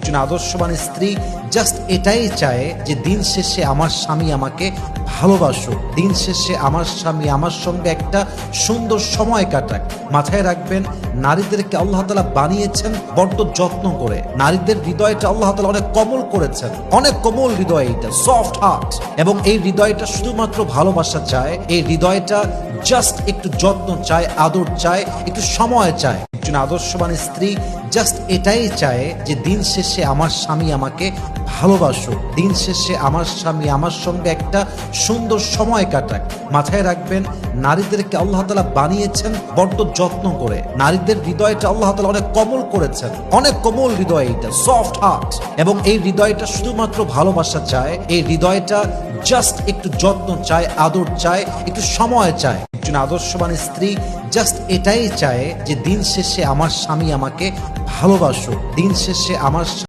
একজন আদর্শবান স্ত্রী জাস্ট এটাই চায় যে দিন শেষে আমার স্বামী আমাকে ভালোবাসুক, দিন শেষে আমার স্বামী আমার সঙ্গে একটা সুন্দর সময় কাটাক। মাথায় রাখবেন, নারীদেরকে আল্লাহ তাআলা বানিয়েছেন বড্ড যত্ন করে। নারীদের হৃদয়টা আল্লাহ তাআলা অনেক কোমল করেছেন, অনেক কোমল হৃদয়, এটা সফট হার্ট। এবং এই হৃদয়টা শুধুমাত্র ভালোবাসা চায়, এই হৃদয়টা জাস্ট একটু যত্ন চায়, আদর চায়, একটু সময় চায়। একজন আদর্শবান স্ত্রী জাস্ট এটাই চায় যে দিন শেষে আমার স্বামী আমাকে ভালোবাসুক, দিন শেষে আমার স্বামী আমার সঙ্গে একটা সুন্দর সময় কাটাক। মাথায় রাখবেন, নারীদেরকে আল্লাহ তাআলা বানিয়েছেন বড্ড যত্ন করে। নারীদের হৃদয়টা আল্লাহ তাআলা অনেক কোমল করেছেন, অনেক কোমল হৃদয়, এটা সফট হার্ট। এবং এই হৃদয়টা শুধুমাত্র ভালোবাসা চায়, এই হৃদয়টা জাস্ট একটু যত্ন চায়, আদর চায়, একটু সময় চায়। একজন আদর্শবান স্ত্রী জাস্ট এটাই চায় যে দিন শেষে আমার স্বামী আমাকে ভালোবাসুক, দিন শেষে আমার